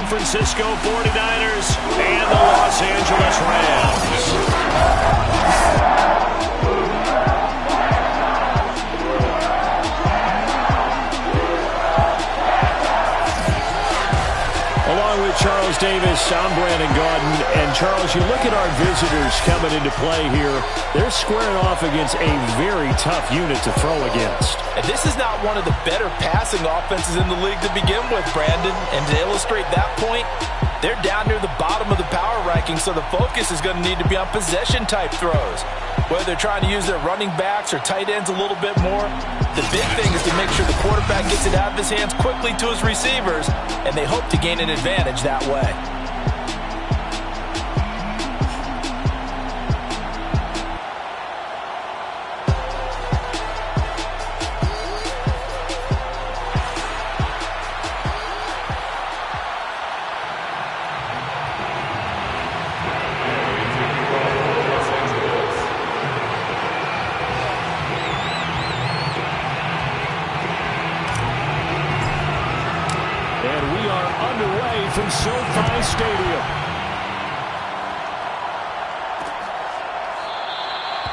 Francisco 49ers and the Los Angeles Rams. Along with Charles Davis, I'm Brandon Gaudin. And Charles, you look at our visitors coming into play here. They're squaring off against a very tough unit to throw against. And this is not one of the better passing offenses in the league to begin with, Brandon. And to illustrate that point, they're down near the bottom of the power rankings, so the focus is going to need to be on possession-type throws. Whether they're trying to use their running backs or tight ends a little bit more, the big thing is to make sure the quarterback gets it out of his hands quickly to his receivers, and they hope to gain an advantage that way. From SoFi Stadium.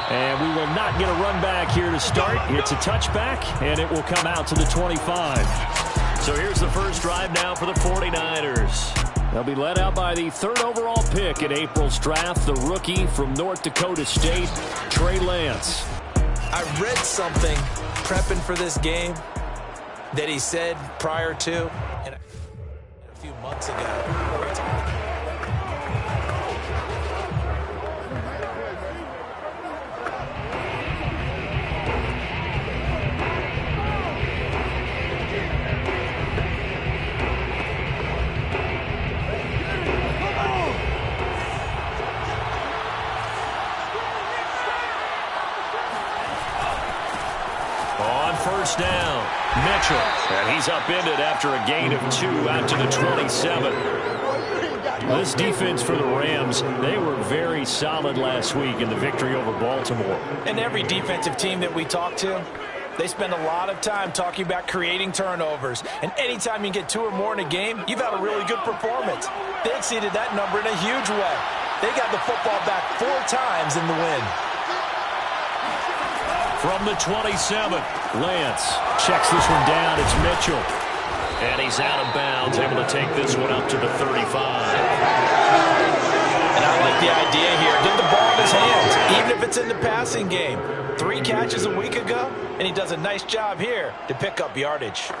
And we will not get a run back here to start. It's a touchback, and it will come out to the 25. So here's the first drive now for the 49ers. They'll be led out by the third overall pick in April's draft, the rookie from North Dakota State, Trey Lance. I read something prepping for this game that he said prior to, and a few months ago. On first down, Mitchell. And he's upended after a gain of 2 out to the 27. This defense for the Rams, they were very solid last week in the victory over Baltimore. And every defensive team that we talk to, they spend a lot of time talking about creating turnovers. And anytime you get 2 or more in a game, you've had a really good performance. They exceeded that number in a huge way. They got the football back 4 times in the win. From the 27, Lance checks this one down. It's Mitchell. And he's out of bounds, able to take this one up to the 35. And I like the idea here. Get the ball in his hands, even if it's in the passing game. 3 catches a week ago, and he does a nice job here to pick up yardage.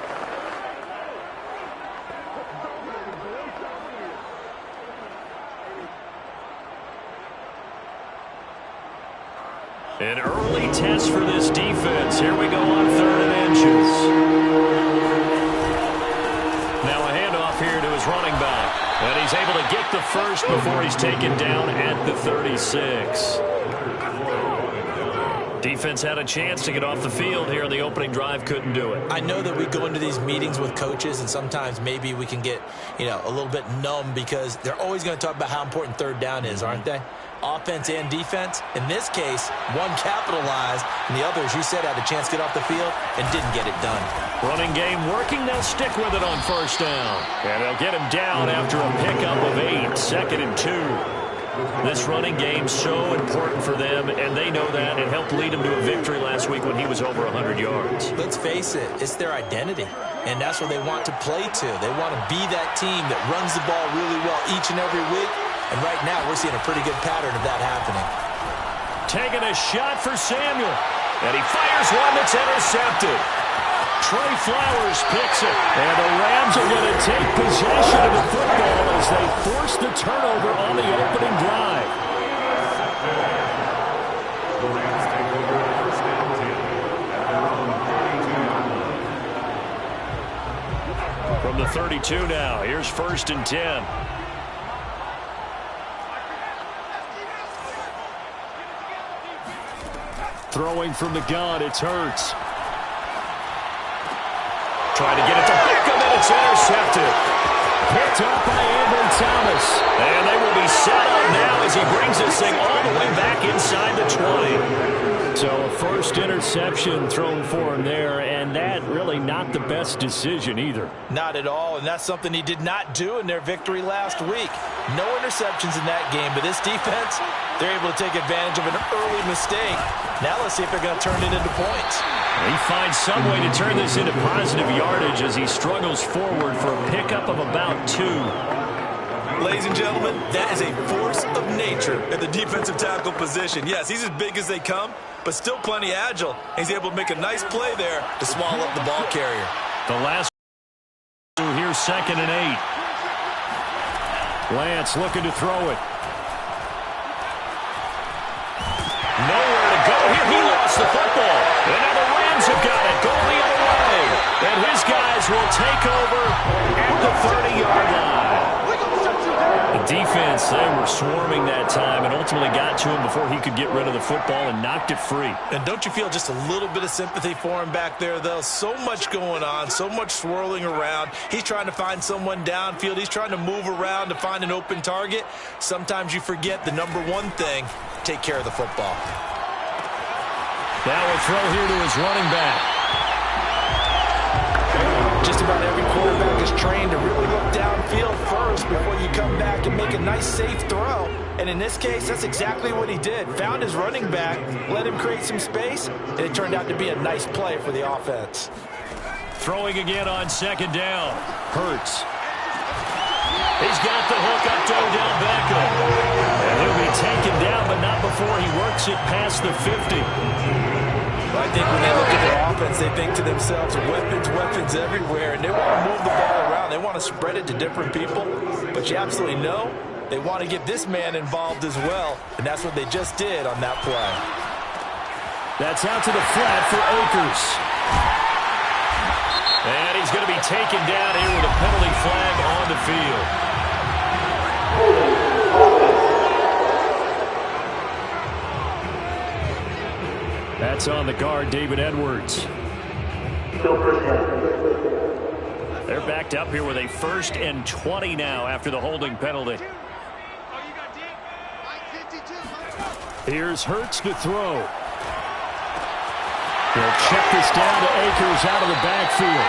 An early test for this defense. Here we go on 3rd and inches. Now a handoff here to his running back. And he's able to get the first before he's taken down at the 36. Defense had a chance to get off the field here in the opening drive. Couldn't do it. I know that we go into these meetings with coaches, and sometimes maybe we can get, a little bit numb because they're always going to talk about how important 3rd down is, aren't they? Offense and defense. In this case, one capitalized, and the other, as you said, had a chance to get off the field and didn't get it done. Running game working. They'll stick with it on first down. And they'll get him down after a pickup of 8. 2nd and 2. This running game so important for them, and they know that. It helped lead them to a victory last week when he was over 100 yards. Let's face it, it's their identity, and that's what they want to play to. They want to be that team that runs the ball really well each and every week, and right now we're seeing a pretty good pattern of that happening. Taking a shot for Samuel, and he fires one that's intercepted. Trey Flowers picks it, and the Rams are going to take possession of the football as they force the turnover on the opening drive. From the 32 now, here's 1st and 10. Throwing from the gun, it's Hurts. Trying to get it to Beckham, and it's intercepted. Picked up by Thomas. And they will be set up now as he brings this thing all the way back inside the 20. So a first interception thrown for him there, and that really not the best decision either. Not at all, and that's something he did not do in their victory last week. No interceptions in that game, but this defense, they're able to take advantage of an early mistake. Now let's see if they're going to turn it into points. He finds some way to turn this into positive yardage as he struggles forward for a pickup of about 2. Ladies and gentlemen, that is a force of nature at the defensive tackle position. Yes, he's as big as they come, but still plenty agile. He's able to make a nice play there to swallow up the ball carrier. The last here's 2nd and 8. Lance looking to throw it. Nowhere to go here. He lost the football. And now the Rams have got it going the other way. And his guys will take over at the 30-yard line. The defense, they were swarming that time and ultimately got to him before he could get rid of the football and knocked it free. And don't you feel just a little bit of sympathy for him back there, though? So much going on, so much swirling around. He's trying to find someone downfield. He's trying to move around to find an open target. Sometimes you forget the number one thing, take care of the football. Now a throw here to his running back. Just about every quarterback is trained to really look downfield first before you come back and make a nice, safe throw. And in this case, that's exactly what he did. Found his running back, let him create some space, and it turned out to be a nice play for the offense. Throwing again on 2nd down. Hurts. He's got the hook up to Odell Beckham. And he'll be taken down, but not before he works it past the 50. I think when they look at their offense, they think to themselves, weapons, weapons everywhere, and they want to move the ball around. They want to spread it to different people, but you absolutely know they want to get this man involved as well, and that's what they just did on that play. That's out to the flat for Akers. And he's going to be taken down here with a penalty flag on the field. That's on the guard, David Edwards. They're backed up here with a 1st and 20 now after the holding penalty. Here's Hurts to throw. He'll check this down to Akers out of the backfield.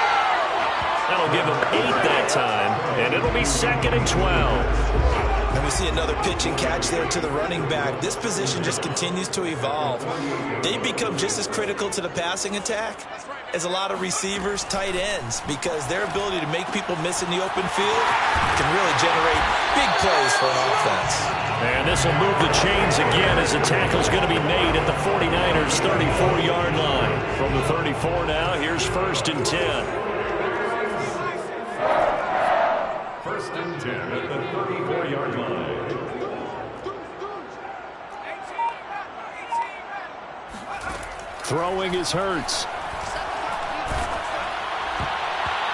That'll give him 8 that time, and it'll be 2nd and 12. And we see another pitch and catch there to the running back. This position just continues to evolve. They become just as critical to the passing attack as a lot of receivers, tight ends, because their ability to make people miss in the open field can really generate big plays for an offense. And this will move the chains again as the tackle's going to be made at the 49ers' 34-yard line. From the 34 now, here's 1st and 10. 1st and 10 at the 34-yard line. Throwing is Hurts.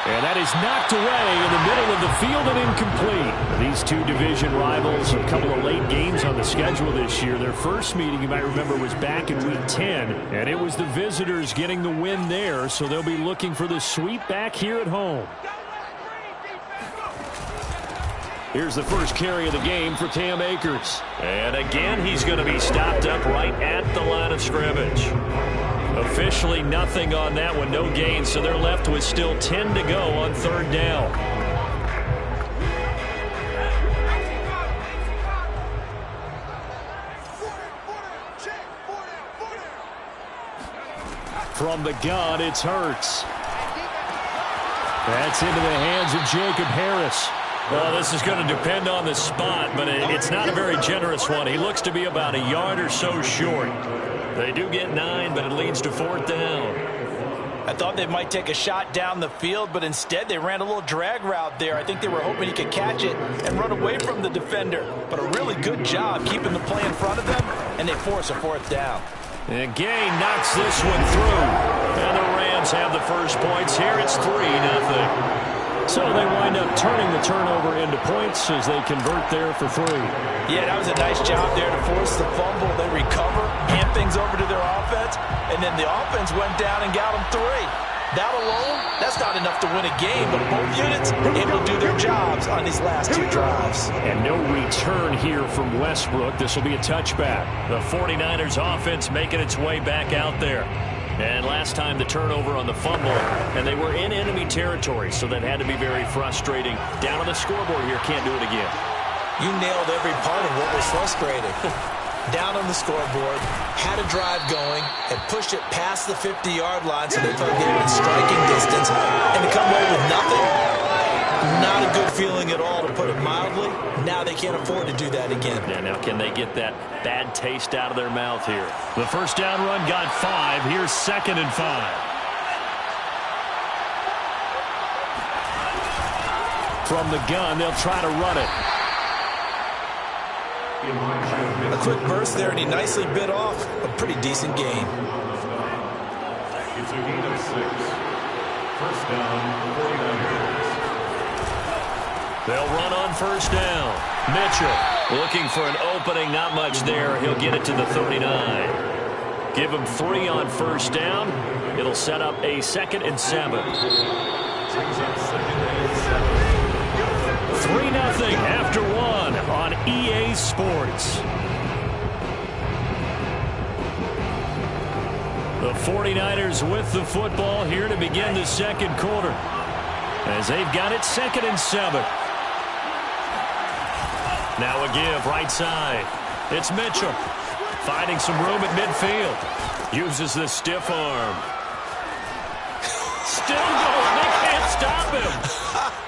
And that is knocked away in the middle of the field and incomplete. These two division rivals, a couple of late games on the schedule this year. Their first meeting, you might remember, was back in Week 10, and it was the visitors getting the win there, so they'll be looking for the sweep back here at home. Here's the first carry of the game for Cam Akers. And again, he's going to be stopped up right at the line of scrimmage. Officially nothing on that one, no gain, so they're left with still 10 to go on 3rd down. From the gun, it's Hurts. That's into the hands of Jacob Harris. Well, this is going to depend on the spot, but it's not a very generous one. He looks to be about a yard or so short. They do get 9, but it leads to 4th down. I thought they might take a shot down the field, but instead they ran a little drag route there. I think they were hoping he could catch it and run away from the defender. But a really good job keeping the play in front of them, and they force a 4th down. And Gay knocks this one through. And the Rams have the first points here. It's 3-0. So they wind up turning the turnover into points as they convert there for 3. Yeah, that was a nice job there to force the fumble. They recover, hand things over to their offense, and then the offense went down and got them 3. That alone, that's not enough to win a game, but both units able to do their jobs on these last two drives. And no return here from Westbrook. This will be a touchback. The 49ers offense making its way back out there. And last time the turnover on the fumble, and they were in enemy territory, so that had to be very frustrating. Down on the scoreboard here, can't do it again. You nailed every part of what was frustrating. Down on the scoreboard, had a drive going, and pushed it past the 50-yard line so they felt they were in striking distance, and to come away with nothing, not a good feeling at all, to put it mildly. Now they can't afford to do that again. Yeah, now can they get that bad taste out of their mouth here? The first down run got 5. Here's 2nd and 5. From the gun, they'll try to run it. A quick burst there, and he nicely bit off a pretty decent gain. It's a gain of 6. First down, 49ers. They'll run on first down. Mitchell looking for an opening. Not much there. He'll get it to the 39. Give him 3 on first down. It'll set up a 2nd and 7. 3-0 after 1 on EA Sports. The 49ers with the football here to begin the second quarter, as they've got it 2nd and 7. Now a give right side. It's Mitchell finding some room at midfield. Uses the stiff arm. Still going. They can't stop him.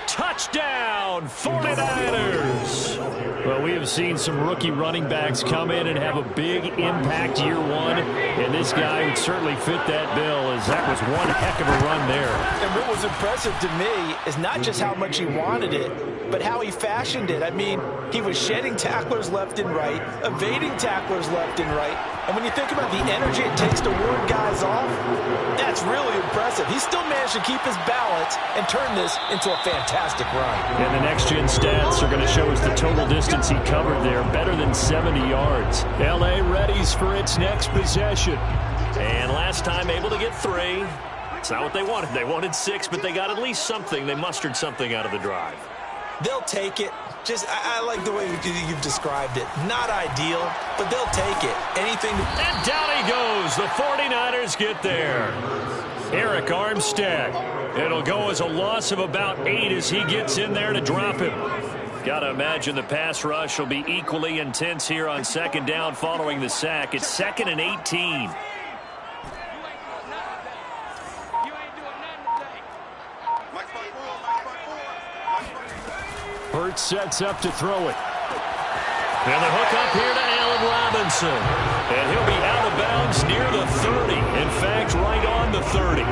Touchdown, 49ers. Well, we have seen some rookie running backs come in and have a big impact year one, and this guy would certainly fit that bill, as that was one heck of a run there. And what was impressive to me is not just how much he wanted it, but how he fashioned it. I mean, he was shedding tacklers left and right, evading tacklers left and right, and when you think about the energy it takes to ward guys off, that's really impressive. He still managed to keep his balance and turn this into a fantastic run. And the next-gen stats are going to show us the total distance he covered there, better than 70 yards. L.A. readies for its next possession. And last time able to get 3. It's not what they wanted. They wanted 6, but they got at least something. They mustered something out of the drive. They'll take it. I like the way you've described it. Not ideal, but they'll take it. Anything. And down he goes. The 49ers get there. Eric Armstead. It'll go as a loss of about 8 as he gets in there to drop him. Got to imagine the pass rush will be equally intense here on 2nd down following the sack. It's 2nd and 18. Hurts sets up to throw it. And the hook up here to Allen Robinson. And he'll be out of bounds near the 30. In fact, right on the 30.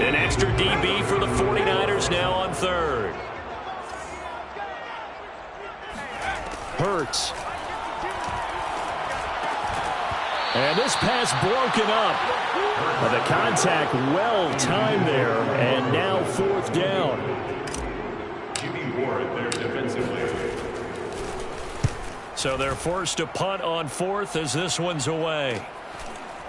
An extra DB for the 49ers now on 3rd. Hurts. And this pass broken up. The contact well timed there. And now 4th down. So they're forced to punt on 4th as this one's away.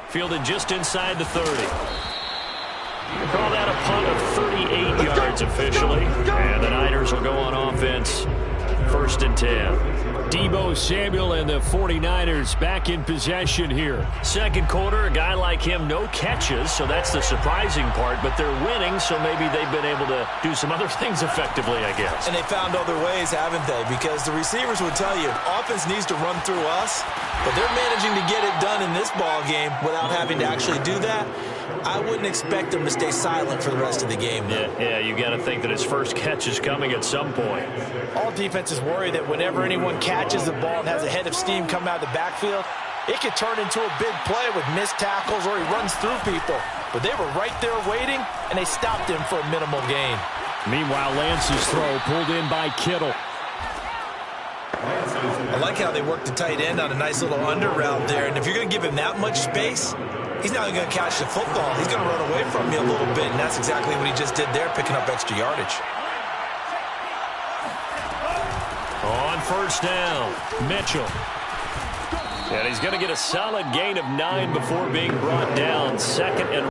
Fielded just inside the 30. We'll call that a punt of 38 yards officially. And the Niners will go on offense. 1st and 10. Deebo Samuel and the 49ers back in possession here. Second quarter, a guy like him, no catches, so that's the surprising part. But they're winning, so maybe they've been able to do some other things effectively, I guess. And they found other ways, haven't they? Because the receivers would tell you, offense needs to run through us, but they're managing to get it done in this ball game without having to actually do that. I wouldn't expect them to stay silent for the rest of the game, though. Yeah, you got to think that his first catch is coming at some point. All defenses worry that whenever anyone catches the ball and has a head of steam come out of the backfield, it could turn into a big play with missed tackles or he runs through people. But they were right there waiting, and they stopped him for a minimal gain. Meanwhile, Lance's throw pulled in by Kittle. I like how they worked the tight end on a nice little under route there. And if you're going to give him that much space, he's not going to catch the football. He's going to run away from you a little bit, and that's exactly what he just did there, picking up extra yardage. On first down, Mitchell. And he's going to get a solid gain of 9 before being brought down. 2nd and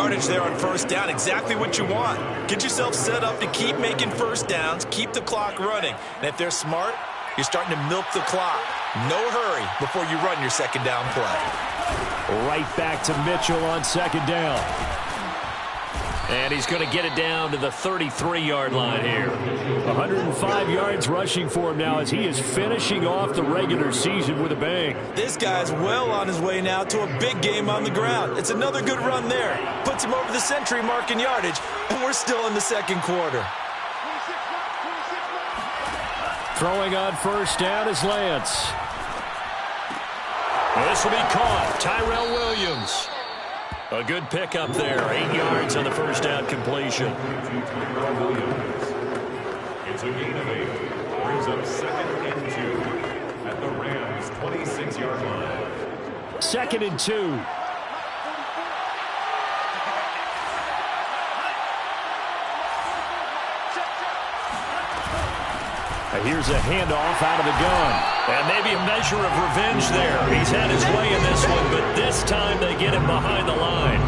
yardage there on first down. Exactly what you want. Get yourself set up to keep making first downs, keep the clock running. And if they're smart, you're starting to milk the clock. No hurry before you run your second down play. Right back to Mitchell on second down. And he's going to get it down to the 33-yard line here. 105 yards rushing for him now as he is finishing off the regular season with a bang. This guy's well on his way now to a big game on the ground. It's another good run there. Puts him over the century mark in yardage, and we're still in the second quarter. Throwing on first down is Lance. This will be caught. Tyrell Williams. A good pickup there. 8 yards on the first down completion. It's a gain of 8. Brings up 2nd and 2 at the Rams' 26-yard line. 2nd and 2. Here's a handoff out of the gun. And maybe a measure of revenge there. He's had his way in this one, but this time they get him behind the line.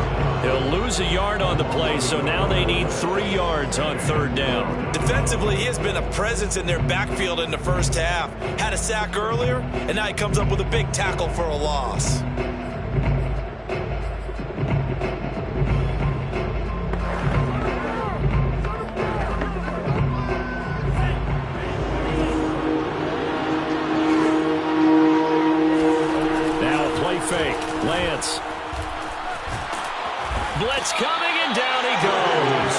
He'll lose a yard on the play, so now they need 3 yards on third down. Defensively, he has been a presence in their backfield in the first half. Had a sack earlier, and now he comes up with a big tackle for a loss. Fake. Lance. Blitz coming, and down he goes.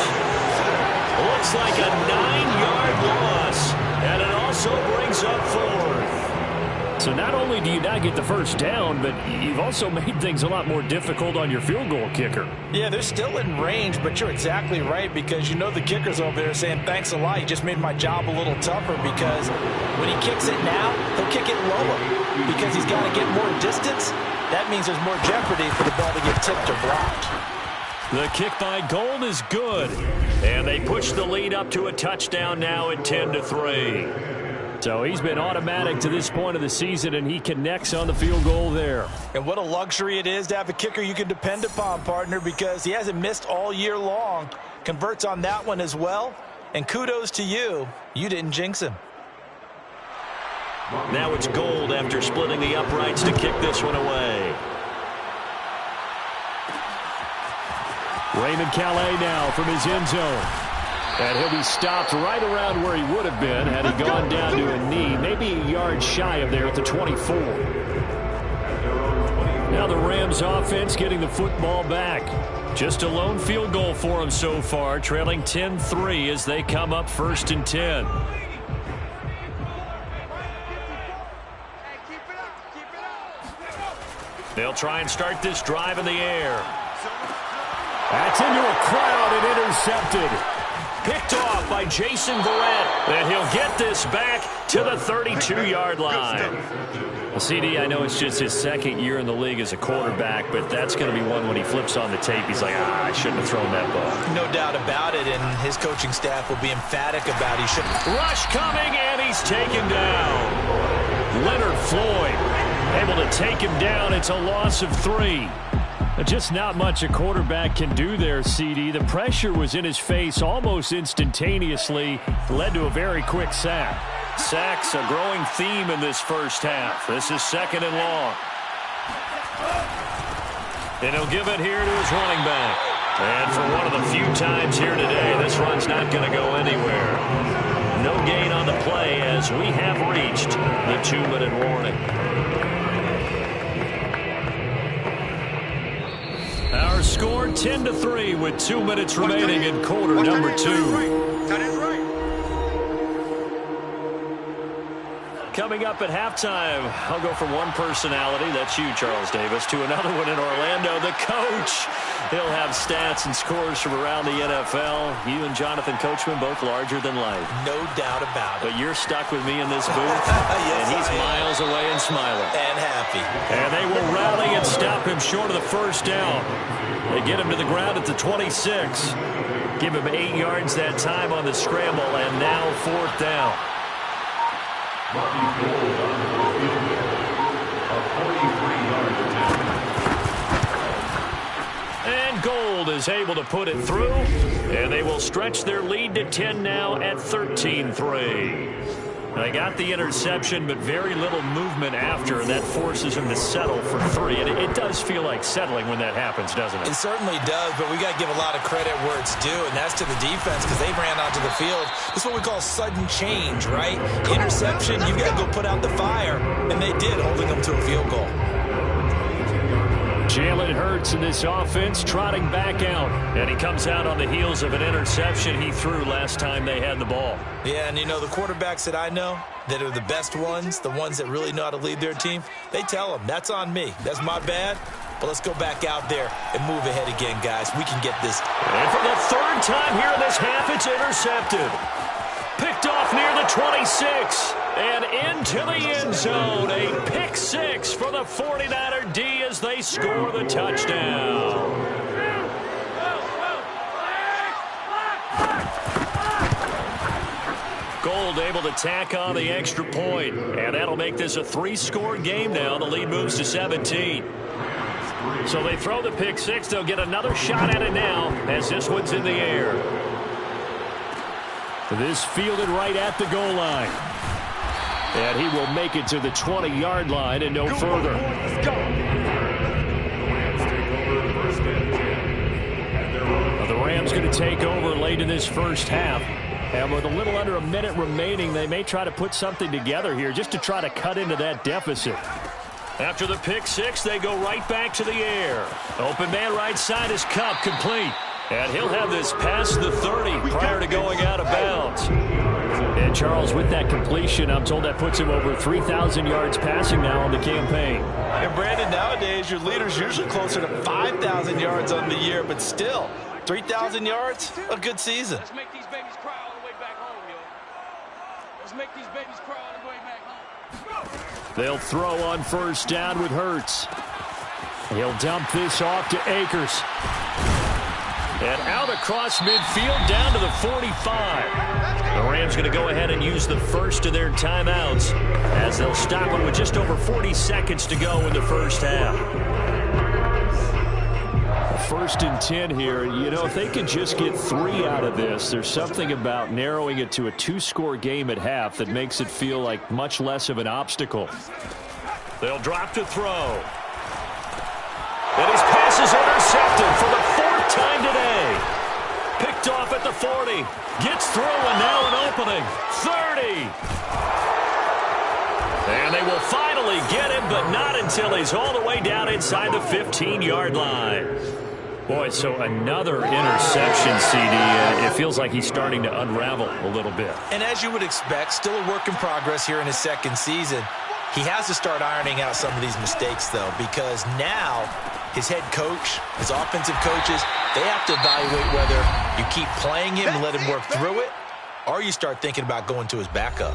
Looks like a 9-yard loss, and it also brings up 4th. So not only do you not get the first down, but you've also made things a lot more difficult on your field goal kicker. Yeah, they're still in range, but you're exactly right because you know the kicker's over there saying, thanks a lot, you just made my job a little tougher because when he kicks it now, he'll kick it lower because he's got to get more distance. That means there's more jeopardy for the ball to get tipped or blocked. The kick by Gold is good, and they push the lead up to a touchdown now at 10-3. So he's been automatic to this point of the season, and he connects on the field goal there. And what a luxury it is to have a kicker you can depend upon, partner, because he hasn't missed all year long. Converts on that one as well, and kudos to you. You didn't jinx him. Now it's Gold after splitting the uprights to kick this one away. Raymond Calais now from his end zone. And he'll be stopped right around where he would have been had he gone down to a knee, maybe a yard shy of there at the 24. Now the Rams offense getting the football back. Just a lone field goal for them so far, trailing 10-3 as they come up 1st and 10. They'll try and start this drive in the air. That's into a crowd and intercepted. Picked off by Jason Verrett. And he'll get this back to the 32-yard line. Well, CD, I know it's just his 2nd year in the league as a quarterback, but that's going to be one when he flips on the tape. He's like, I shouldn't have thrown that ball. No doubt about it, and his coaching staff will be emphatic about he shouldn't. Rush coming, and he's taken down. Leonard Floyd able to take him down. It's a loss of 3. Just not much a quarterback can do there, CD. The pressure was in his face almost instantaneously. Led to a very quick sack. Sacks a growing theme in this first half. This is 2nd and long. And he'll give it here to his running back. And for one of the few times here today, this run's not going to go anywhere. No gain on the play as we have reached the 2-minute warning. Our score 10-3 with 2 minutes remaining in quarter number 2. Coming up at halftime, I'll go from one personality, that's you, Charles Davis, to another one in Orlando, the coach. He'll have stats and scores from around the NFL. You and Jonathan Coachman, both larger than life. No doubt about it. But you're stuck with me in this booth, yes, and he's miles away and smiling. And happy. And they will rally and stop him short of the first down. They get him to the ground at the 26. Give him 8 yards that time on the scramble, and now 4th down. A 43-yard attempt. And Gold is able to put it through, and they will stretch their lead to 10 now at 13-3. They got the interception, but very little movement after, and that forces them to settle for 3. And it does feel like settling when that happens, doesn't it? It certainly does, but we got to give a lot of credit where it's due, and that's to the defense because they ran onto the field. This is what we call sudden change, right? Interception, you've got to go put out the fire, and they did, holding them to a field goal. Jalen Hurts in this offense trotting back out. And he comes out on the heels of an interception he threw last time they had the ball. Yeah, and you know, the quarterbacks that I know that are the best ones, the ones that really know how to lead their team, they tell them, that's on me. That's my bad. But let's go back out there and move ahead again, guys. We can get this. And for the third time here in this half, it's intercepted. Picked off near the 26. And into the end zone. A pick 6 for the 49er D as they score the touchdown. Gold able to tack on the extra point. And that'll make this a 3-score game now. The lead moves to 17. So they throw the pick 6. They'll get another shot at it now as this one's in the air. This fielded right at the goal line. And he will make it to the 20-yard line and no further. The Rams going to take over late in this first half. And with a little under a minute remaining, they may try to put something together here just to try to cut into that deficit. After the pick 6, they go right back to the air. Open man right side is Cup, complete. And he'll have this past the 30 prior to going out of bounds. And Charles, with that completion, I'm told that puts him over 3,000 yards passing now on the campaign. And Brandon, nowadays your leader's usually closer to 5,000 yards on the year, but still, 3,000 yards, a good season. Let's make these babies cry all the way back home, yo. Let's make these babies cry all the way back home. They'll throw on first down with Hurts. He'll dump this off to Akers. And out across midfield down to the 45. The Rams going to go ahead and use the first of their timeouts as they'll stop it with just over 40 seconds to go in the first half. 1st and 10 here. You know, if they can just get 3 out of this, there's something about narrowing it to a 2-score game at half that makes it feel like much less of an obstacle. They'll drop to throw. And his pass is intercepted for the 4th time today. Picked off at the 40. Gets through and now an opening. 30. And they will finally get him, but not until he's all the way down inside the 15-yard line. Boy, so another interception, CD. It feels like he's starting to unravel a little bit. And as you would expect, still a work in progress here in his 2nd season. He has to start ironing out some of these mistakes, though, because now his head coach, his offensive coaches, they have to evaluate whether you keep playing him and let him work through it, or you start thinking about going to his backup.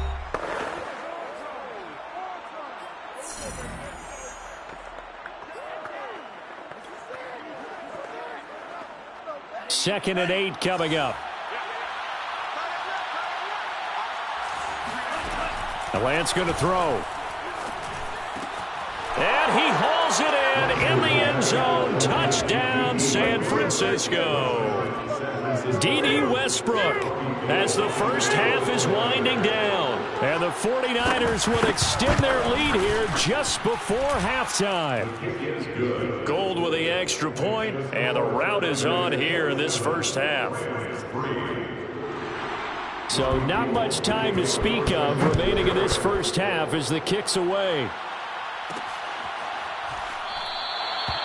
Second and 8 coming up. Lance going to throw. And he hauls it in the end zone. Touchdown, San Francisco. D.D. Westbrook as the first half is winding down. And the 49ers will extend their lead here just before halftime. Gold with the extra point, and the route is on here in this first half. So not much time to speak of remaining in this first half as the kick's away.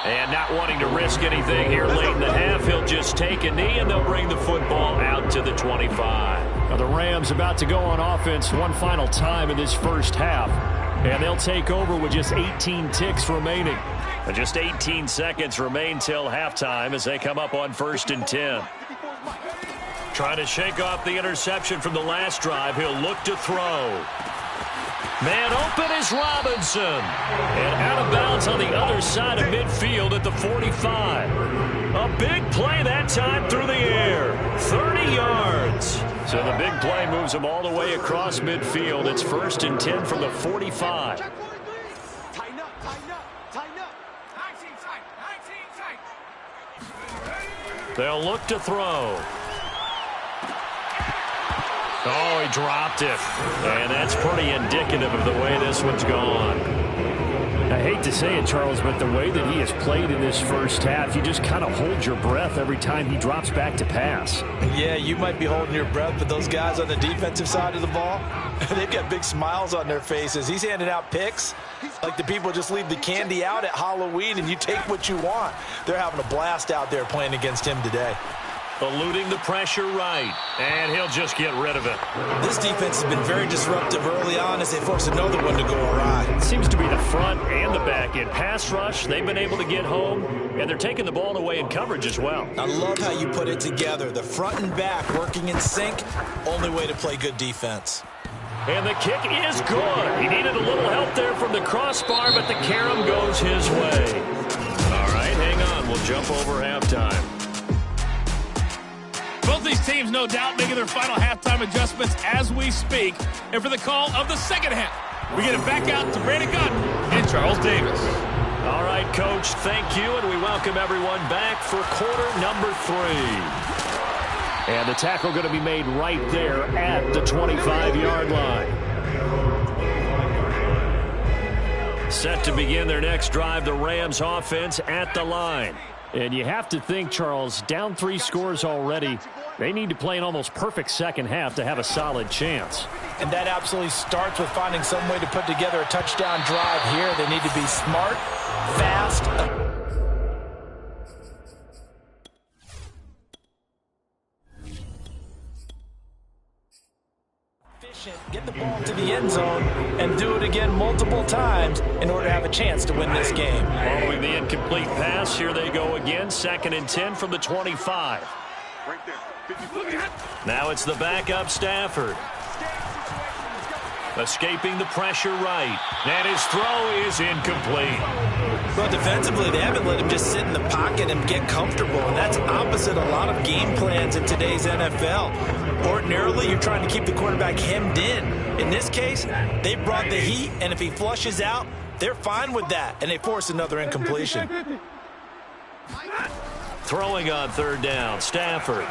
And not wanting to risk anything here late in the half, he'll just take a knee and they'll bring the football out to the 25. Now the Rams about to go on offense one final time in this first half. And they'll take over with just 18 ticks remaining. And just 18 seconds remain till halftime as they come up on 1st and 10. Trying to shake off the interception from the last drive. He'll look to throw. Man open is Robinson. And out of bounds on the other side of midfield at the 45. A big play that time through the air. 30 yards. So the big play moves him all the way across midfield. It's 1st and 10 from the 45. Tighten up, tighten up, tighten up. 19 tight, 19 tight. They'll look to throw. Oh, he dropped it. And that's pretty indicative of the way this one's gone. I hate to say it, Charles, but the way that he has played in this first half, you just kind of hold your breath every time he drops back to pass. Yeah, you might be holding your breath, but those guys on the defensive side of the ball, they've got big smiles on their faces. He's handing out picks like the people just leave the candy out at Halloween and you take what you want. They're having a blast out there playing against him today. Eluding the pressure right, and he'll just get rid of it. This defense has been very disruptive early on as they force another one to go awry. It seems to be the front and the back end. Pass rush, they've been able to get home, and they're taking the ball away in coverage as well. I love how you put it together. The front and back working in sync, only way to play good defense. And the kick is good. He needed a little help there from the crossbar, but the carom goes his way. All right, hang on. We'll jump over halftime. Both these teams, no doubt, making their final halftime adjustments as we speak. And for the call of the second half, we get it back out to Brandon Gunn and Charles Davis. All right, Coach, thank you, and we welcome everyone back for quarter number 3. And the tackle going to be made right there at the 25-yard line. Set to begin their next drive, the Rams offense at the line. And you have to think, Charles, down 3 scores already. They need to play an almost perfect second half to have a solid chance. And that absolutely starts with finding some way to put together a touchdown drive here. They need to be smart, fast, efficient, get the ball to the end zone, and do it again multiple times in order to have a chance to win this game. Following the incomplete pass, here they go again. 2nd and 10 from the 25. Now it's the backup Stafford. Escaping the pressure right. And his throw is incomplete. Well, defensively, they haven't let him just sit in the pocket and get comfortable, and that's opposite a lot of game plans in today's NFL. Ordinarily, you're trying to keep the quarterback hemmed in. In this case, they brought the heat, and if he flushes out, they're fine with that, and they force another incompletion. Throwing on 3rd down, Stafford.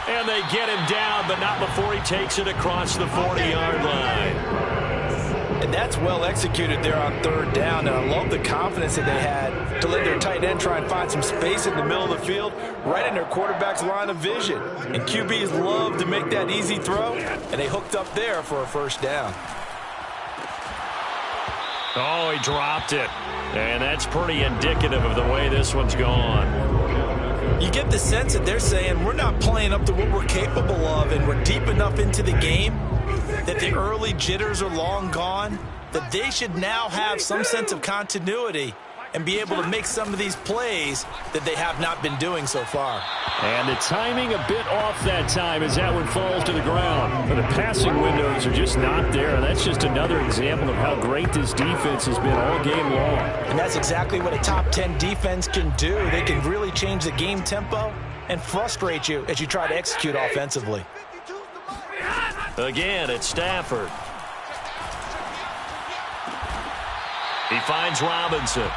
And they get him down, but not before he takes it across the 40-yard line. And that's well executed there on 3rd down. And I love the confidence that they had to let their tight end try and find some space in the middle of the field, right in their quarterback's line of vision. And QBs love to make that easy throw, and they hooked up there for a 1st down. Oh, he dropped it. And that's pretty indicative of the way this one's gone. You get the sense that they're saying we're not playing up to what we're capable of, and we're deep enough into the game that the early jitters are long gone, that they should now have some sense of continuity and be able to make some of these plays that they have not been doing so far. And the timing a bit off that time as that one falls to the ground. But the passing windows are just not there. And that's just another example of how great this defense has been all game long. And that's exactly what a top 10 defense can do. They can really change the game tempo and frustrate you as you try to execute offensively. Again, it's Stafford. He finds Robinson.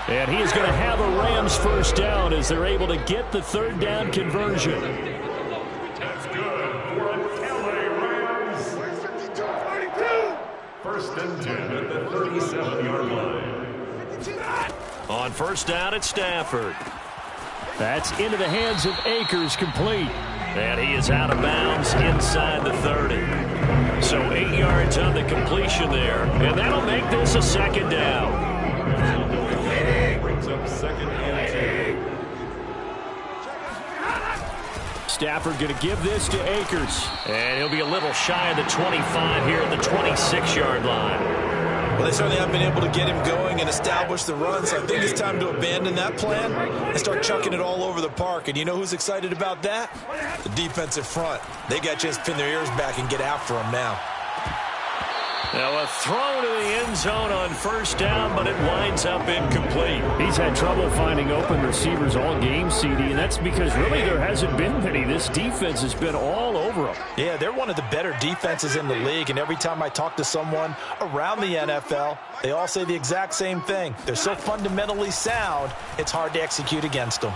And he is going to have a Rams 1st down as they're able to get the 3rd down conversion. That's good for the LA Rams. 1st and 10 at the 37-yard line. On 1st down, it's Stafford. That's into the hands of Akers, complete. And he is out of bounds inside the 30. So 8 yards on the completion there. And that'll make this a 2nd down. Brings up 2nd and 2. Stafford going to give this to Akers. And he'll be a little shy of the 25 here at the 26-yard line. Well, they certainly haven't been able to get him going and establish the run, so I think it's time to abandon that plan and start chucking it all over the park. And you know who's excited about that? The defensive front. They got a chance to pin their ears back and get after him now. Now a throw to the end zone on first down, but it winds up incomplete. He's had trouble finding open receivers all game, CD, and that's because really there hasn't been many. This defense has been all over them. Yeah, they're one of the better defenses in the league, and every time I talk to someone around the NFL, they all say the exact same thing. They're so fundamentally sound, it's hard to execute against them.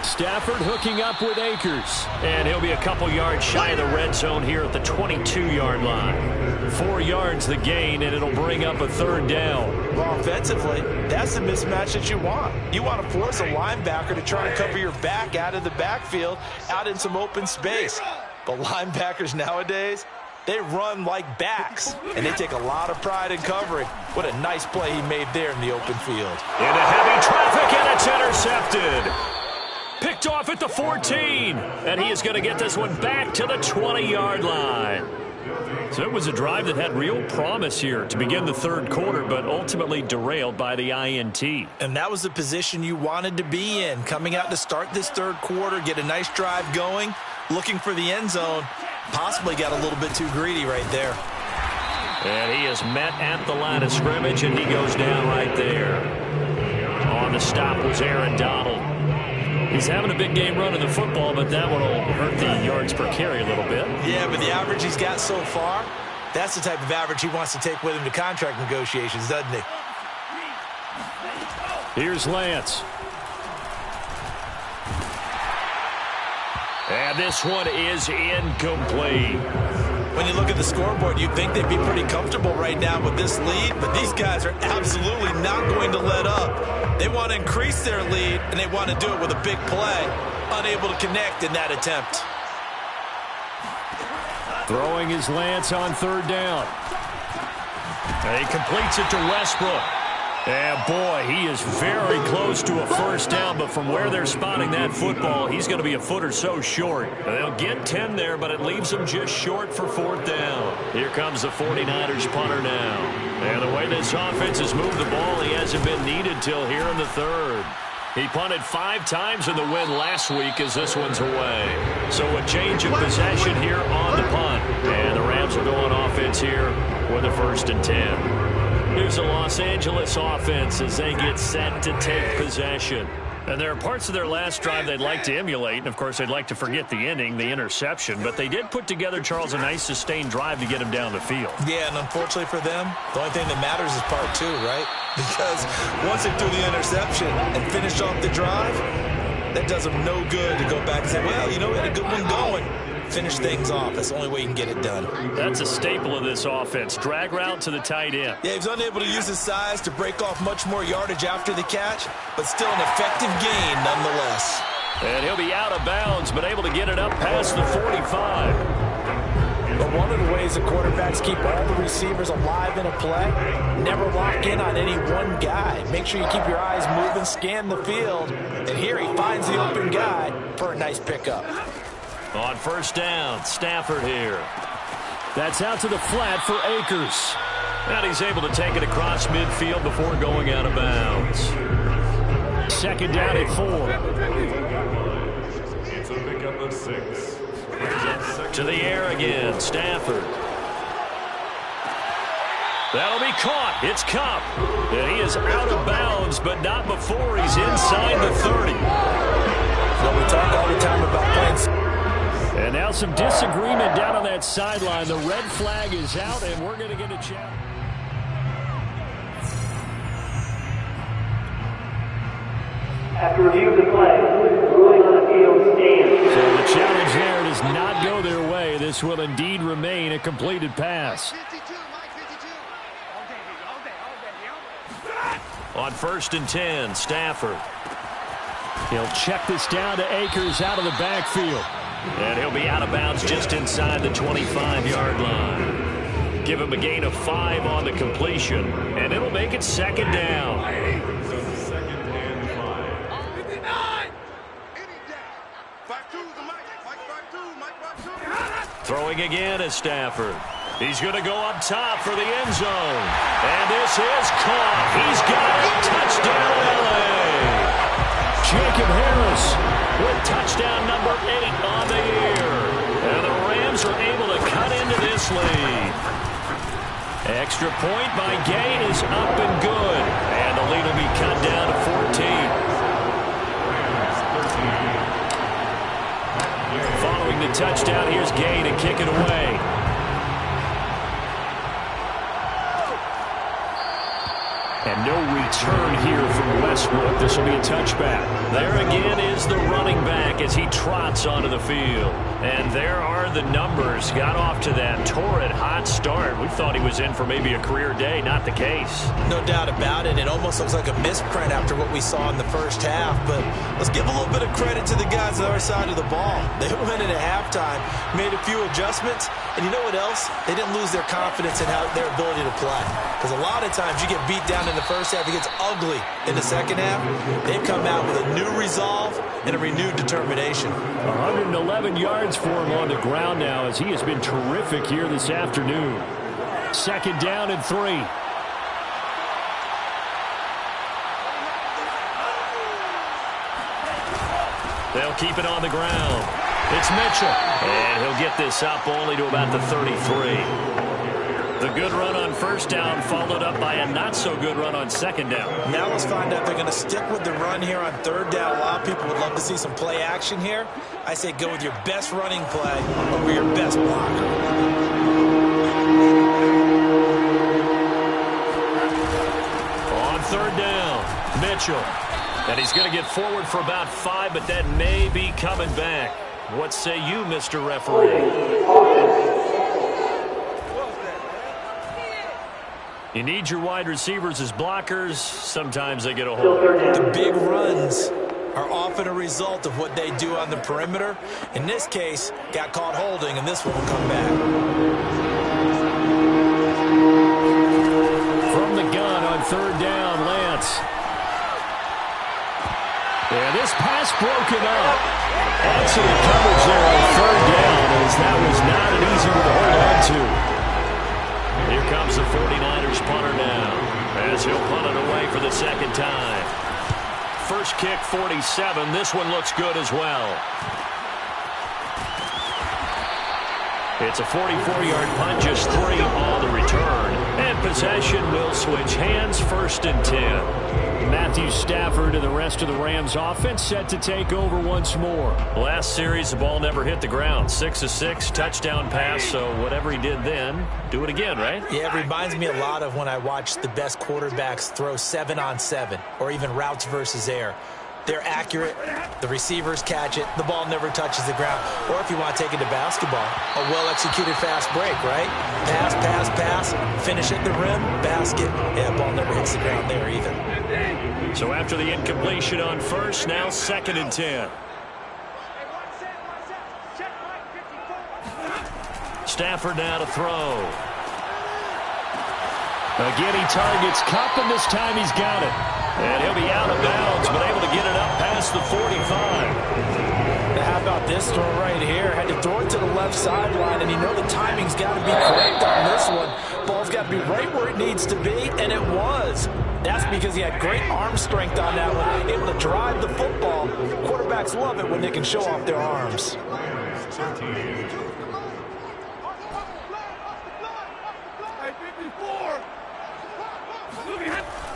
Stafford hooking up with Akers. And he'll be a couple yards shy of the red zone here at the 22-yard line. 4 yards the gain, and it'll bring up a third down. Well, offensively, that's the mismatch that you want. You want to force a linebacker to try and cover your back out of the backfield, out in some open space. But linebackers nowadays, they run like backs, and they take a lot of pride in covering. What a nice play he made there in the open field. Into heavy traffic, and it's intercepted. Picked off at the 14, and he is going to get this one back to the 20-yard line. So it was a drive that had real promise here to begin the third quarter, but ultimately derailed by the INT. And that was the position you wanted to be in, coming out to start this third quarter, get a nice drive going, looking for the end zone. Possibly got a little bit too greedy right there. And he is met at the line of scrimmage, and he goes down right there. On the stop was Aaron Donald. He's having a big game running the football, but that one will hurt the yards per carry a little bit. Yeah, but the average he's got so far, that's the type of average he wants to take with him to contract negotiations, doesn't he? Here's Lance. And this one is incomplete. When you look at the scoreboard, you'd think they'd be pretty comfortable right now with this lead, but these guys are absolutely not going to let up. They want to increase their lead, and they want to do it with a big play. Unable to connect in that attempt. Throwing his Lance on third down. And he completes it to Westbrook. And boy, he is very close to a first down, but from where they're spotting that football, he's going to be a foot or so short. And they'll get 10 there, but it leaves them just short for fourth down. Here comes the 49ers punter now. And the way this offense has moved the ball, he hasn't been needed till here in the third. He punted 5 times in the win last week as this one's away. So a change of possession here on the punt. And the Rams will go on offense here with a 1st and 10. Here's the Los Angeles offense as they get set to take possession. And there are parts of their last drive they'd like to emulate. And, of course, they'd like to forget the inning, the interception. But they did put together, Charles, a nice sustained drive to get him down the field. Yeah, and unfortunately for them, the only thing that matters is part 2, right? Because once they threw the interception and finished off the drive, that does them no good to go back and say, well, you know, we had a good one going. Finish things off. That's the only way you can get it done. That's a staple of this offense. Drag route to the tight end. Yeah, he was unable to use his size to break off much more yardage after the catch, but still an effective gain nonetheless. And he'll be out of bounds, but able to get it up past the 45. But one of the ways the quarterbacks keep all the receivers alive in a play, never lock in on any one guy. Make sure you keep your eyes moving, scan the field, and here he finds the open guy for a nice pickup. On first down, Stafford here. That's out to the flat for Akers. And he's able to take it across midfield before going out of bounds. 2nd down at 4. It's a pickup of 6. To the air again, Stafford. That'll be caught. It's Kupp. And he is out of bounds, but not before he's inside the 30. Well, we talk all the time about playing. And now some disagreement down on that sideline. The red flag is out, and we're going to get a challenge. After review of the play, ruling on the field stands. So the challenge there does not go their way. This will indeed remain a completed pass. On 1st and 10, Stafford. He'll check this down to Akers out of the backfield. And he'll be out of bounds just inside the 25-yard line. Give him a gain of 5 on the completion, and it'll make it 2nd down. Throwing again is Stafford. He's going to go up top for the end zone. And this is caught. He's got it. Touchdown, L.A. Jacob Harris with touchdown number 8 on the year. And the Rams are able to cut into this lead. Extra point by Gay is up and good. And the lead will be cut down to 14. Following the touchdown, here's Gay to kick it away. And no return here from Westbrook. This will be a touchback. There again is the running back as he trots onto the field. And there are the numbers. Got off to that torrid hot start. We thought he was in for maybe a career day. Not the case. No doubt about it. It almost looks like a misprint after what we saw in the first half. But let's give a little bit of credit to the guys on the other side of the ball. They went in at halftime, made a few adjustments, and you know what else? They didn't lose their confidence in their ability to play. Because a lot of times you get beat down in the first half, it gets ugly in the second half. They've come out with a new resolve and a renewed determination. 111 yards for him on the ground now as he has been terrific here this afternoon. Second down and 3. They'll keep it on the ground. It's Mitchell. And he'll get this up only to about the 33. The good run on first down followed up by a not-so-good run on second down. Now let's find out if they're going to stick with the run here on third down. A lot of people would love to see some play action here. I say go with your best running play over your best blocker. On third down, Mitchell. And he's going to get forward for about 5, but that may be coming back. What say you, Mr. Referee? You need your wide receivers as blockers. Sometimes they get a hold. The big runs are often a result of what they do on the perimeter. In this case, got caught holding, and this one will come back. From the gun on third down, Lance. And this pass broken up. Excellent coverage there on third down, as that was not an easy one to hold on to. Here comes the 49ers punter now, as he'll punt it away for the second time. First kick, 47. This one looks good as well. It's a 44-yard punt, just 3 on the return. And possession will switch hands, 1st and 10. Matthew Stafford and the rest of the Rams offense set to take over once more. Last series, the ball never hit the ground. 6 of 6, touchdown pass, so whatever he did then, do it again, right? Yeah, it reminds me a lot of when I watch the best quarterbacks throw 7-on-7 or even routes versus air. They're accurate. The receivers catch it. The ball never touches the ground. Or if you want to take it to basketball, a well-executed fast break, right? Pass, pass, pass. Finish at the rim. Basket. Yeah, ball never hits the ground there either. So after the incompletion on first, now 2nd and 10. Stafford now to throw. Again, he targets Kupp, and this time he's got it. And he'll be out of bounds, but able to get it up past the 45. Now how about this throw right here? Had to throw it to the left sideline, and you know the timing's got to be correct on this one. Ball's got to be right where it needs to be, and it was. That's because he had great arm strength on that one, able to drive the football. Quarterbacks love it when they can show off their arms.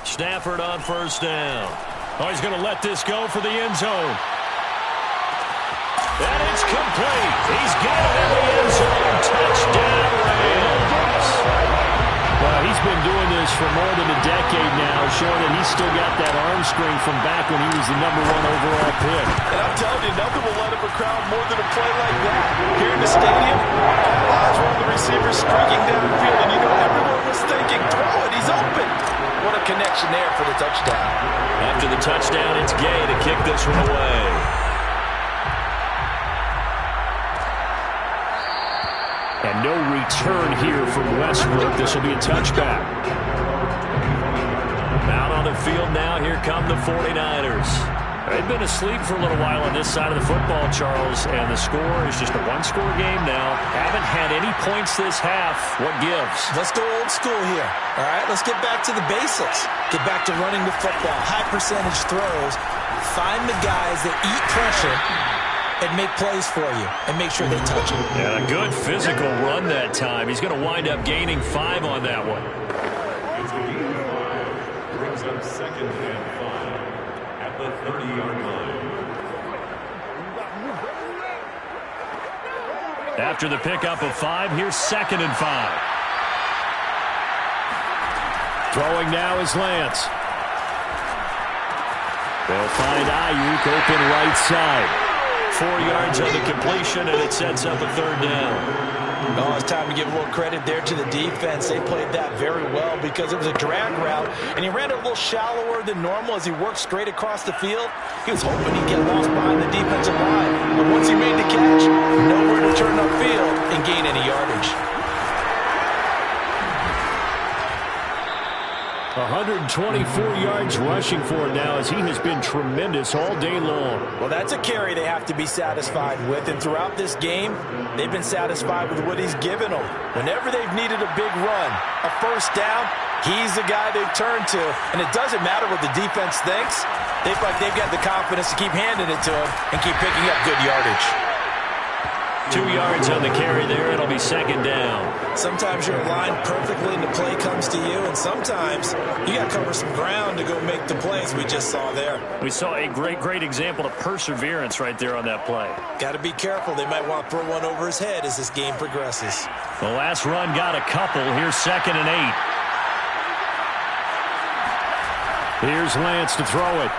Stafford on first down. Oh, he's going to let this go for the end zone. And it's complete. He's got it in the end zone. Touchdown, Rams. Well, he's been doing this for more than a decade now, showing that he's still got that arm strength from back when he was the #1 overall pick. And I'm telling you, nothing will let up a crowd more than a play like that. Here in the stadium, all eyes were on the receiver streaking downfield, and you know everyone was thinking, throw it, he's open. What a connection there for the touchdown. After the touchdown, it's Gay to kick this one away. And no return here from Westbrook. This will be a touchback. Out on the field now, here come the 49ers. They've been asleep for a little while on this side of the football, Charles, and the score is just a one-score game now. Haven't had any points this half. What gives? Let's go old school here. All right, let's get back to the basics. Get back to running the football, high percentage throws. Find the guys that eat pressure and make plays for you and make sure they touch it. Yeah, a good physical run that time. He's going to wind up gaining 5 on that one. It's a gain of 5. Brings up 2nd and 5 at the 30-yard line. After the pickup of 5, here's 2nd and 5. Throwing now is Lance. They'll find Ayuk open right side. 4 yards on the completion, and it sets up a 3rd down. Oh, it's time to give a little credit there to the defense. They played that very well because it was a drag route, and he ran it a little shallower than normal as he worked straight across the field. He was hoping he'd get lost behind the defensive line, but once he made the catch, nowhere to turn upfield and gain any yardage. 124 yards rushing for him now as he has been tremendous all day long. Well, that's a carry they have to be satisfied with, and throughout this game, they've been satisfied with what he's given them. Whenever they've needed a big run, a 1st down, he's the guy they've turned to, and it doesn't matter what the defense thinks. They feel like they've got the confidence to keep handing it to him and keep picking up good yardage. 2 yards on the carry there. It'll be 2nd down. Sometimes you're aligned perfectly and the play comes to you, and sometimes you got to cover some ground to go make the plays we just saw there. We saw a great example of perseverance right there on that play. Got to be careful. They might want to throw one over his head as this game progresses. The last run got a couple. Here's 2nd and 8. Here's Lance to throw it.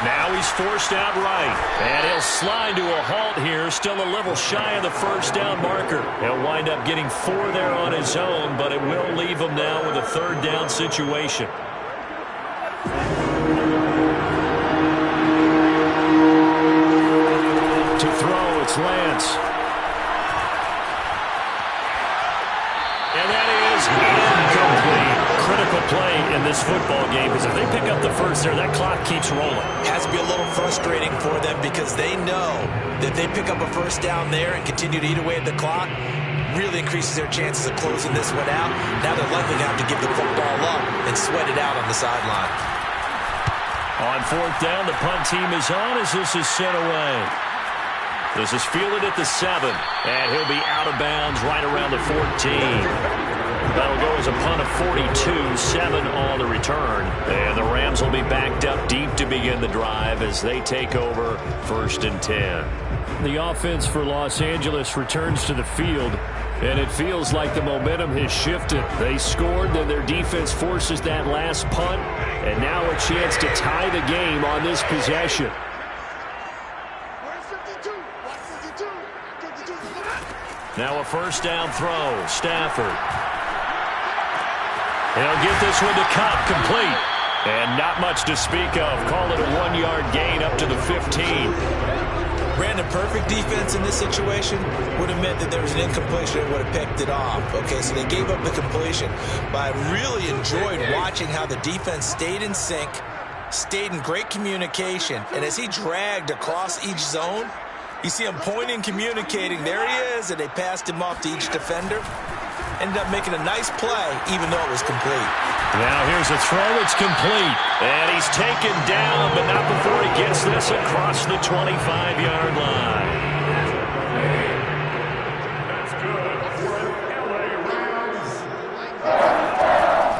Now he's forced out right, and he'll slide to a halt here, still a little shy of the 1st down marker. He'll wind up getting 4 there on his own, but it will leave him now with a 3rd down situation. To throw, it's Lance. And that is incomplete. Critical play in this football game, because if they pick up the 1st there, that clock keeps rolling. Has to be a little frustrating for them because they know that they pick up a 1st down there and continue to eat away at the clock, really increases their chances of closing this one out. Now they're likely to have to give the football up and sweat it out on the sideline. On 4th down, the punt team is on as this is sent away. This is fielded at the 7, and he'll be out of bounds right around the 14. That'll go as a punt of 42, 7 on the return. And the Rams will be backed up deep to begin the drive as they take over 1st and 10. The offense for Los Angeles returns to the field, and it feels like the momentum has shifted. They scored, then their defense forces that last punt, and now a chance to tie the game on this possession. Now a 1st down throw, Stafford. He'll get this one to Cup, complete. And not much to speak of. Call it a 1-yard gain up to the 15. Brandon, perfect defense in this situation would have meant that there was an incompletion and would have picked it off. Okay, so they gave up the completion. But I really enjoyed watching how the defense stayed in sync, stayed in great communication, and as he dragged across each zone, you see him pointing, communicating. There he is, and they passed him off to each defender. Ended up making a nice play, even though it was complete. Now here's a throw. It's complete. And he's taken down, but not before he gets this across the 25-yard line. That's good for an LA Rams.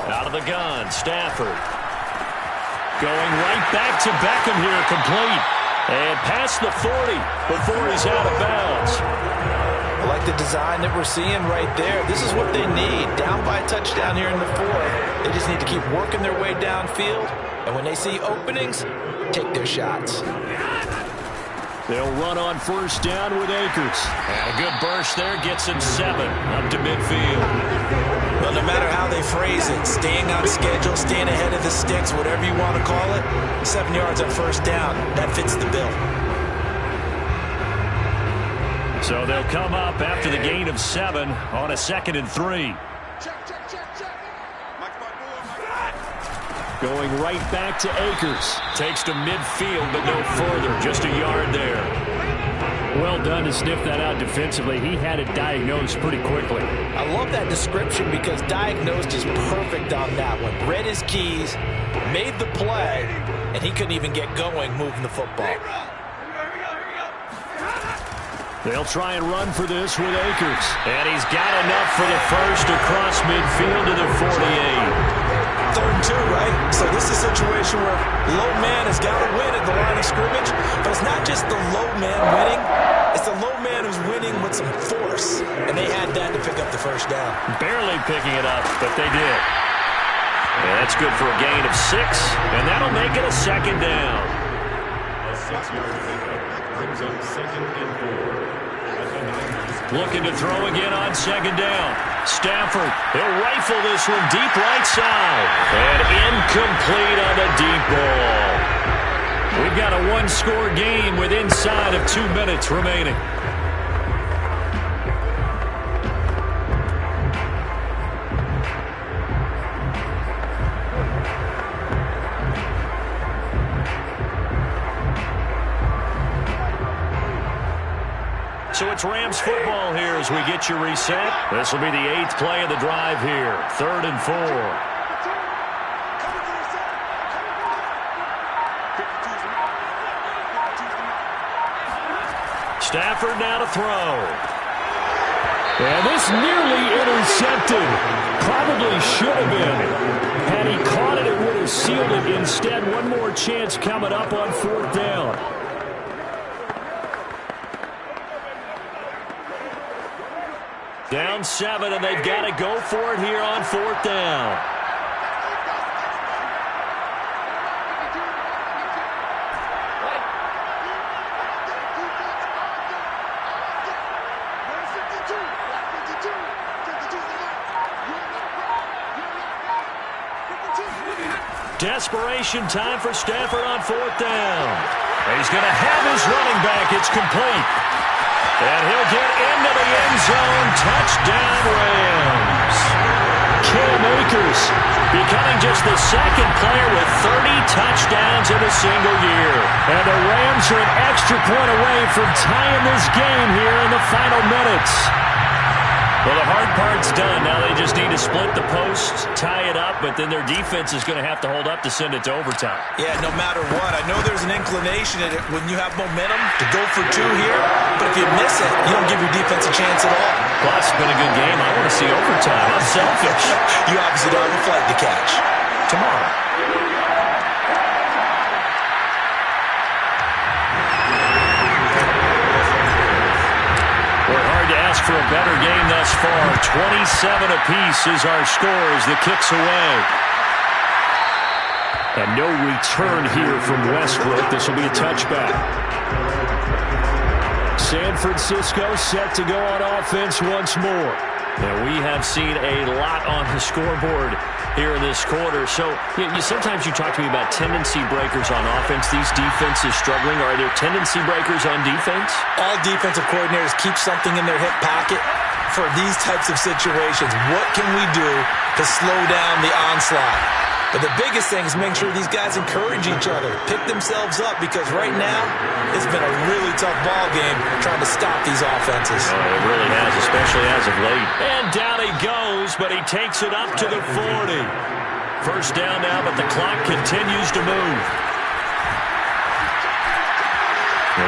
Out of the gun, Stafford. Going right back to Beckham here, complete. And past the 40 before he's out of bounds. I like the design that we're seeing right there. This is what they need. Down by a touchdown here in the 4th. They just need to keep working their way downfield. And when they see openings, take their shots. They'll run on 1st down with Akers. And a good burst there gets him 7 up to midfield. Well, no matter how they phrase it, staying on schedule, staying ahead of the sticks, whatever you want to call it, 7 yards on 1st down, that fits the bill. So they'll come up after the gain of 7 on a 2nd and 3. Going right back to Akers. Takes to midfield, but no further. Just a yard there. Well done to sniff that out defensively. He had it diagnosed pretty quickly. I love that description because diagnosed is perfect on that one. Read his keys, made the play, and he couldn't even get going moving the football. They'll try and run for this with Akers. And he's got enough for the first across midfield to the 48. 3rd and 2, right? So this is a situation where low man has got to win at the line of scrimmage, but it's not just the low man winning. It's the low man who's winning with some force, and they had that to pick up the first down. Barely picking it up, but they did. And that's good for a gain of 6, and that'll make it a 2nd down. A 6-yard pickup brings up 2nd and 4. Looking to throw again on 2nd down. Stafford, he'll rifle this one deep right side. And incomplete on the deep ball. We've got a 1-score game with inside of 2 minutes remaining. So it's Rams football here as we get you reset. This will be the 8th play of the drive here. 3rd and 4. Stafford now to throw. And this nearly intercepted. Probably should have been. Had he caught it, it would have sealed it. Instead, one more chance coming up on 4th down. Down 7, and they've got to go for it here on 4th down. Desperation time for Stafford on 4th down. And he's going to have his running back. It's complete. And he'll get into the end zone. Touchdown, Rams. Cam Akers becoming just the 2nd player with 30 touchdowns in a single year. And the Rams are an extra point away from tying this game here in the final minutes. Well, the hard part's done. Now they just need to split the posts, tie it up, but then their defense is going to have to hold up to send it to overtime. Yeah, no matter what. I know there's an inclination in it when you have momentum to go for 2 here, but if you miss it, you don't give your defense a chance at all. Plus, it's been a good game. I want to see overtime. I'm selfish. You obviously don't have a flight to catch. Tomorrow. For a better game thus far. 27 apiece is our score as the kick's away. And no return here from Westbrook. This will be a touchback. San Francisco set to go on offense once more. And we have seen a lot on the scoreboard here in this quarter. So sometimes you talk to me about tendency breakers on offense. These defenses struggling. Are there tendency breakers on defense? All defensive coordinators keep something in their hip pocket for these types of situations. What can we do to slow down the onslaught? But the biggest thing is making sure these guys encourage each other, pick themselves up, because right now it's been a really tough ball game trying to stop these offenses. Oh, it really has, especially as of late. And down he goes, but he takes it up to the 40. First down now, but the clock continues to move.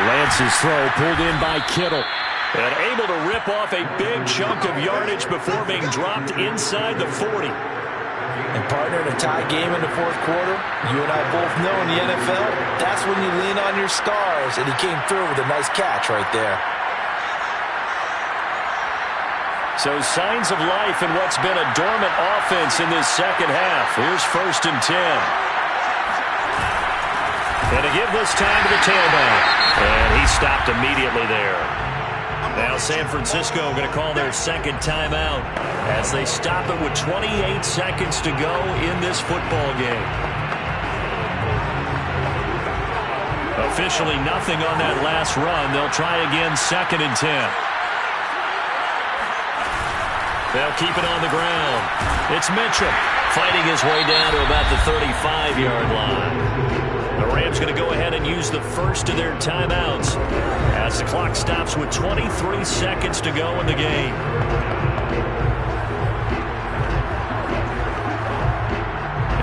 Lance's throw pulled in by Kittle. And able to rip off a big chunk of yardage before being dropped inside the 40. And partner, in a tie game in the 4th quarter, you and I both know in the NFL, that's when you lean on your stars, and he came through with a nice catch right there. So signs of life in what's been a dormant offense in this second half. Here's 1st and 10. And to give this time to the tailback. And he stopped immediately there. Now San Francisco going to call their 2nd timeout as they stop it with 28 seconds to go in this football game. Officially nothing on that last run. They'll try again 2nd and 10. They'll keep it on the ground. It's Mitchell fighting his way down to about the 35-yard line. The Rams going to go ahead and use the first of their timeouts as the clock stops with 23 seconds to go in the game.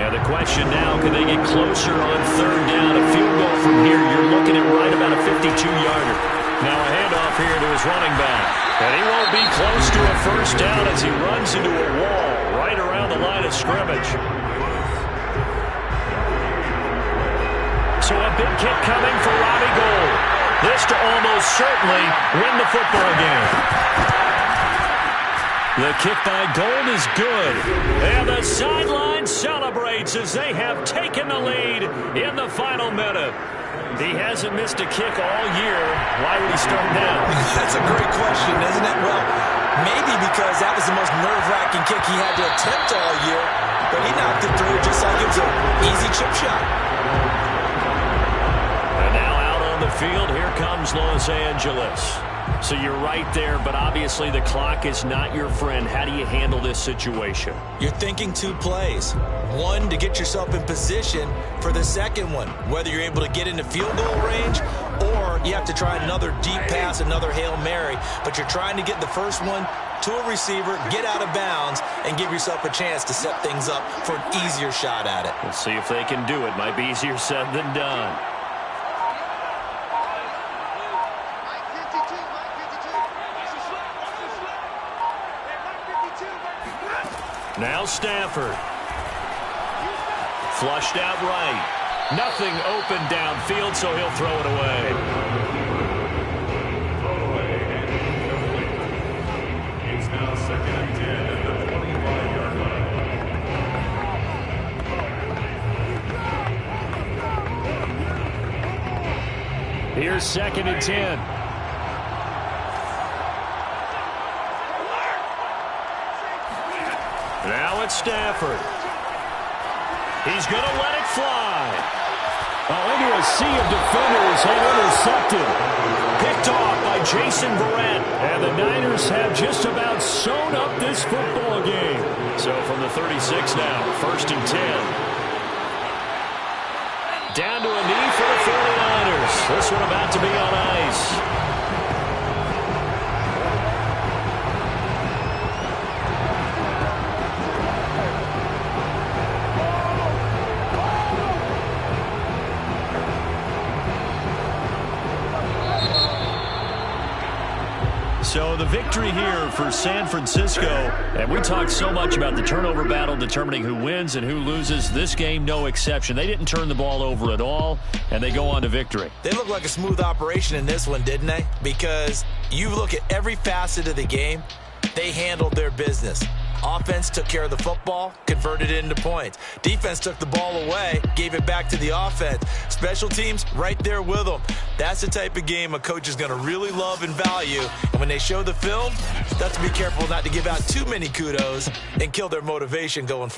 And the question now, can they get closer on third down? A field goal from here, you're looking at right about a 52-yarder. Now a handoff here to his running back. And he won't be close to a first down as he runs into a wall right around the line of scrimmage. So a big kick coming for Robbie Gould. This to almost certainly win the football game. The kick by Gould is good. And the sideline celebrates as they have taken the lead in the final minute. He hasn't missed a kick all year. Why would he start now? That's a great question, isn't it? Well, maybe because that was the most nerve-wracking kick he had to attempt all year, but he knocked it through just like it was an easy chip shot. And now out on the field, here comes Los Angeles. So you're right there, but obviously the clock is not your friend. How do you handle this situation? You're thinking two plays. One, to get yourself in position for the second one, whether you're able to get into field goal range or you have to try another deep pass, another Hail Mary, but you're trying to get the first one to a receiver, get out of bounds, and give yourself a chance to set things up for an easier shot at it. We'll see if they can do it. Might be easier said than done. Now Stafford. Flushed out right. Nothing open downfield, so he'll throw it away. Throwaway and incomplete. It's now 2nd and 10 at the 25-yard line. Here's 2nd and 10. Now it's Stafford. He's going to let it fly. Into a sea of defenders and intercepted. Picked off by Jason Verrett. And the Niners have just about sewn up this football game. So from the 36 now, 1st and 10. Down to a knee for the 49ers. This one about to be on ice. So the victory here for San Francisco, and we talked so much about the turnover battle determining who wins and who loses. This game, no exception. They didn't turn the ball over at all, and they go on to victory. They look like a smooth operation in this one, didn't they? Because you look at every facet of the game, they handled their business. Offense took care of the football, converted it into points. Defense took the ball away, gave it back to the offense. Special teams, right there with them. That's the type of game a coach is going to really love and value. And when they show the film, you have to be careful not to give out too many kudos and kill their motivation going forward.